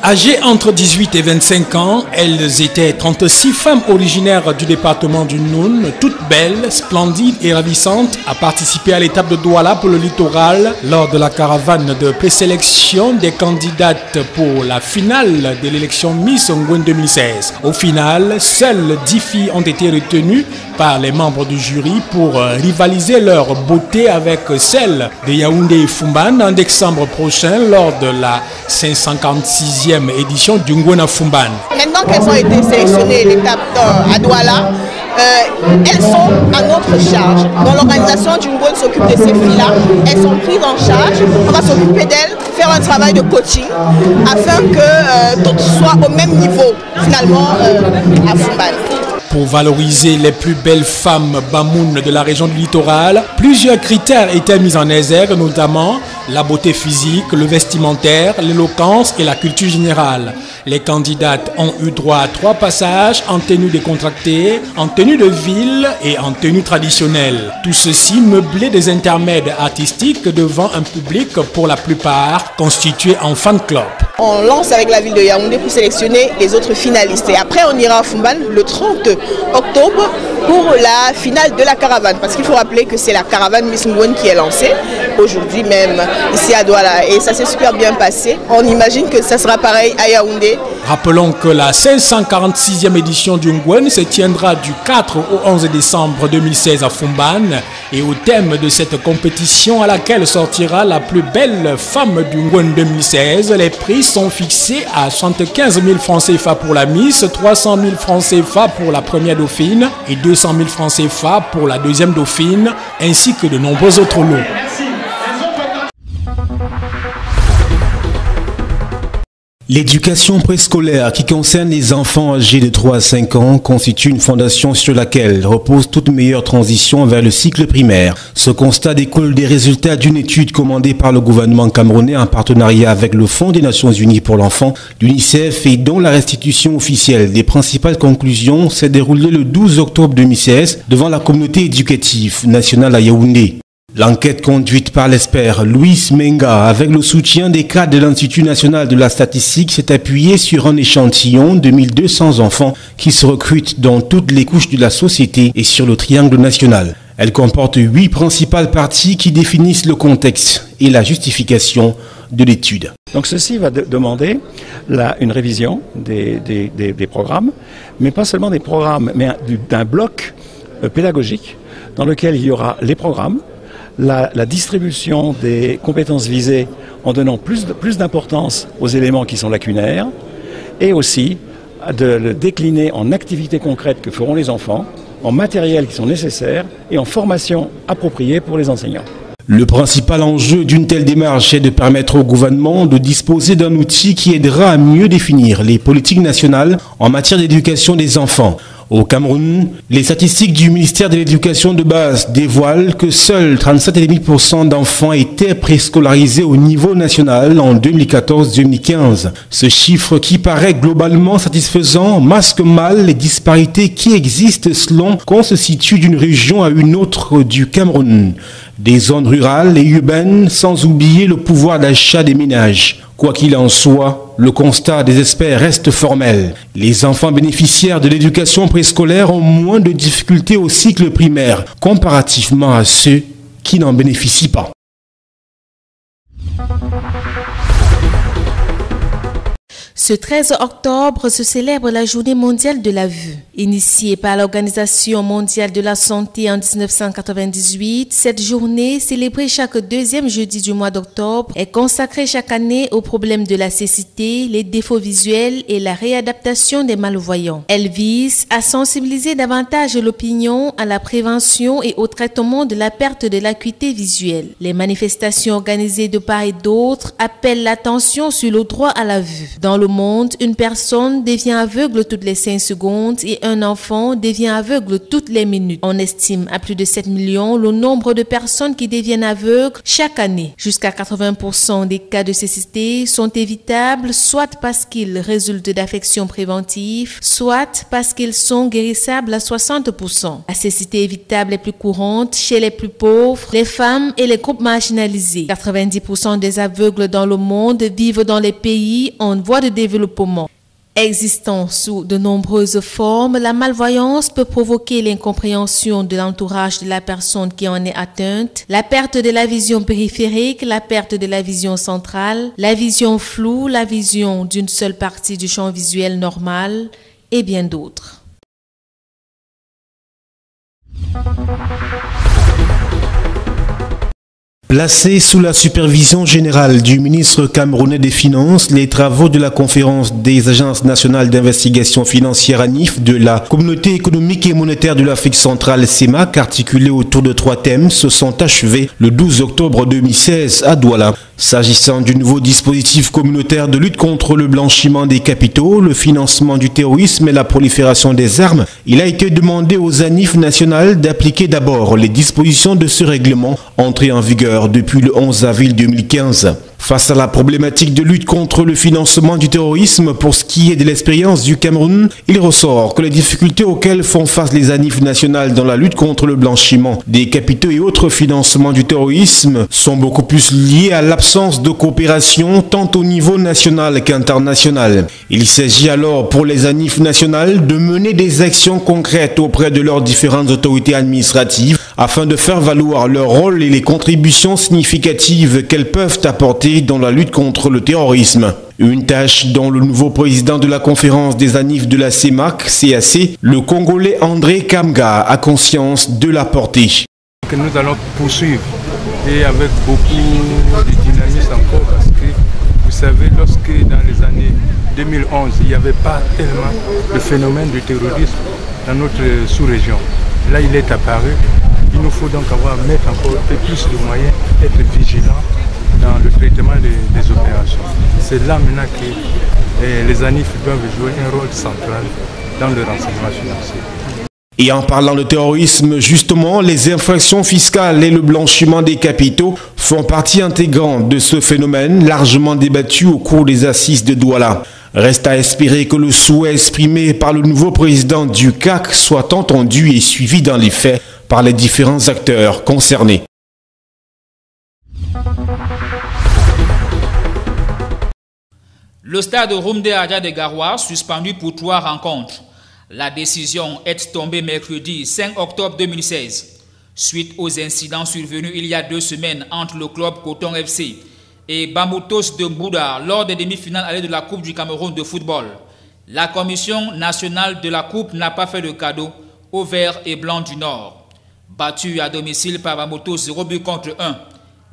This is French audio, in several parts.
Âgées entre 18 et 25 ans, elles étaient 36 femmes originaires du département du Noun, toutes belles, splendides et ravissantes, à participer à l'étape de Douala pour le littoral lors de la caravane de présélection des candidates pour la finale de l'élection Miss Ongwen 2016. Au final, seules 10 filles ont été retenues par les membres du jury pour rivaliser leur beauté avec celle de Yaoundé et Fumban en décembre prochain lors de la 546e édition du Ngwena Fumban. Maintenant qu'elles ont été sélectionnées l'étape à Douala, elles sont à notre charge. Dans l'organisation du Ngwen s'occupe de ces filles-là. Elles sont prises en charge. On va s'occuper d'elles, faire un travail de coaching afin que toutes soient au même niveau finalement à Fumban. Pour valoriser les plus belles femmes Bamoun de la région du littoral, plusieurs critères étaient mis en exergue, notamment la beauté physique, le vestimentaire, l'éloquence et la culture générale. Les candidates ont eu droit à 3 passages en tenue décontractée, en tenue de ville et en tenue traditionnelle. Tout ceci meublé des intermèdes artistiques devant un public pour la plupart constitué en fan club. On lance avec la ville de Yaoundé pour sélectionner les autres finalistes. Et après, on ira à Fumban le 30 octobre pour la finale de la caravane. Parce qu'il faut rappeler que c'est la caravane Miss Ngwen qui est lancée aujourd'hui même ici à Douala. Et ça s'est super bien passé. On imagine que ça sera pareil à Yaoundé. Rappelons que la 546e édition du Ngwen se tiendra du 4 au 11 décembre 2016 à Fumban. Et au thème de cette compétition à laquelle sortira la plus belle femme du Ngwen 2016, les prix sont fixés à 75 000 francs CFA pour la Miss, 300 000 francs CFA pour la première dauphine et 200 000 francs CFA pour la deuxième dauphine, ainsi que de nombreux autres lots. L'éducation préscolaire qui concerne les enfants âgés de 3 à 5 ans constitue une fondation sur laquelle repose toute meilleure transition vers le cycle primaire. Ce constat découle des résultats d'une étude commandée par le gouvernement camerounais en partenariat avec le Fonds des Nations Unies pour l'enfant, l'UNICEF, et dont la restitution officielle des principales conclusions s'est déroulée le 12 octobre 2016 devant la communauté éducative nationale à Yaoundé. L'enquête conduite par l'expert Louis Menga avec le soutien des cadres de l'Institut national de la statistique s'est appuyée sur un échantillon de 1200 enfants qui se recrutent dans toutes les couches de la société et sur le triangle national. Elle comporte 8 principales parties qui définissent le contexte et la justification de l'étude. Donc ceci va demander une révision des programmes, mais pas seulement des programmes, mais d'un bloc pédagogique dans lequel il y aura les programmes, la distribution des compétences visées en donnant plus d'importance aux éléments qui sont lacunaires et aussi de le décliner en activités concrètes que feront les enfants, en matériel qui sont nécessaires et en formation appropriée pour les enseignants. Le principal enjeu d'une telle démarche est de permettre au gouvernement de disposer d'un outil qui aidera à mieux définir les politiques nationales en matière d'éducation des enfants. Au Cameroun, les statistiques du ministère de l'Éducation de base dévoilent que seuls 37,5% d'enfants étaient préscolarisés au niveau national en 2014-2015. Ce chiffre, qui paraît globalement satisfaisant, masque mal les disparités qui existent selon qu'on se situe d'une région à une autre du Cameroun. Des zones rurales et urbaines, sans oublier le pouvoir d'achat des ménages. Quoi qu'il en soit, le constat des experts reste formel. Les enfants bénéficiaires de l'éducation préscolaire ont moins de difficultés au cycle primaire comparativement à ceux qui n'en bénéficient pas. Ce 13 octobre se célèbre la Journée mondiale de la vue. Initiée par l'Organisation mondiale de la santé en 1998, cette journée, célébrée chaque deuxième jeudi du mois d'octobre, est consacrée chaque année aux problèmes de la cécité, les défauts visuels et la réadaptation des malvoyants. Elle vise à sensibiliser davantage l'opinion à la prévention et au traitement de la perte de l'acuité visuelle. Les manifestations organisées de part et d'autre appellent l'attention sur le droit à la vue. Dans le monde, une personne devient aveugle toutes les 5 secondes et un enfant devient aveugle toutes les minutes. On estime à plus de 7 millions le nombre de personnes qui deviennent aveugles chaque année. Jusqu'à 80% des cas de cécité sont évitables, soit parce qu'ils résultent d'affections préventives, soit parce qu'ils sont guérissables à 60%. La cécité évitable est plus courante chez les plus pauvres, les femmes et les groupes marginalisés. 90% des aveugles dans le monde vivent dans les pays en voie de développement. Existant sous de nombreuses formes, la malvoyance peut provoquer l'incompréhension de l'entourage de la personne qui en est atteinte, la perte de la vision périphérique, la perte de la vision centrale, la vision floue, la vision d'une seule partie du champ visuel normal et bien d'autres. Placés sous la supervision générale du ministre camerounais des Finances, les travaux de la conférence des agences nationales d'investigation financière ANIF de la Communauté économique et monétaire de l'Afrique centrale CEMAC, articulés autour de 3 thèmes, se sont achevés le 12 octobre 2016 à Douala. S'agissant du nouveau dispositif communautaire de lutte contre le blanchiment des capitaux, le financement du terrorisme et la prolifération des armes, il a été demandé aux ANIF nationales d'appliquer d'abord les dispositions de ce règlement entré en vigueur depuis le 11 avril 2015. Face à la problématique de lutte contre le financement du terrorisme, pour ce qui est de l'expérience du Cameroun, il ressort que les difficultés auxquelles font face les ANIF nationales dans la lutte contre le blanchiment des capitaux et autres financements du terrorisme sont beaucoup plus liées à l'absence de coopération tant au niveau national qu'international. Il s'agit alors pour les ANIF nationales de mener des actions concrètes auprès de leurs différentes autorités administratives afin de faire valoir leur rôle et les contributions significatives qu'elles peuvent apporter dans la lutte contre le terrorisme. Une tâche dont le nouveau président de la conférence des ANIF de la CEMAC, CAC, le Congolais André Kamga, a conscience de la portée. Que nous allons poursuivre et avec beaucoup de dynamisme encore parce que vous savez, lorsque dans les années 2011, il n'y avait pas tellement le phénomène du terrorisme dans notre sous-région. Là, il est apparu. Il nous faut donc mettre encore plus de moyens, être vigilants dans le traitement des opérations. C'est là maintenant que les ANIF doivent jouer un rôle central dans le renseignement financier. Et en parlant de terrorisme, justement, les infractions fiscales et le blanchiment des capitaux font partie intégrante de ce phénomène largement débattu au cours des assises de Douala. Reste à espérer que le souhait exprimé par le nouveau président du CAC soit entendu et suivi dans les faits par les différents acteurs concernés. Le stade Rumde Adja de Garoua suspendu pour 3 rencontres. La décision est tombée mercredi 5 octobre 2016, suite aux incidents survenus il y a 2 semaines entre le club Coton FC et Bamoutos de Mbouda lors des demi-finales allées de la Coupe du Cameroun de football. La commission nationale de la Coupe n'a pas fait de cadeau aux Verts et Blancs du Nord. Battu à domicile par Bamoutos 0-1,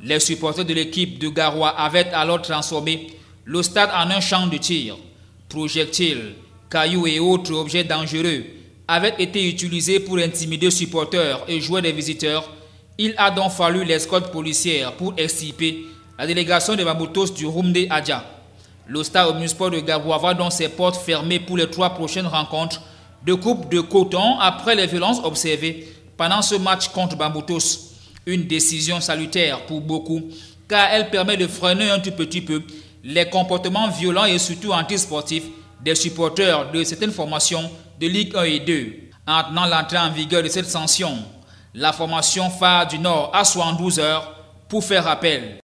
les supporters de l'équipe de Garoua avaient alors transformé le stade en un champ de tir. Projectiles, cailloux et autres objets dangereux avaient été utilisés pour intimider supporters et joueurs des visiteurs. Il a donc fallu l'escorte policière pour extirper la délégation de Bamoutos du Rumde Adja. Le stade omnisport de Garoua va donc ses portes fermées pour les 3 prochaines rencontres de Coupe de Coton après les violences observées pendant ce match contre Bamoutos. Une décision salutaire pour beaucoup car elle permet de freiner un tout petit peu les comportements violents et surtout antisportifs des supporters de certaines formations de Ligue 1 et 2. En tenant l'entrée en vigueur de cette sanction, la formation phare du Nord a 72 heures pour faire appel.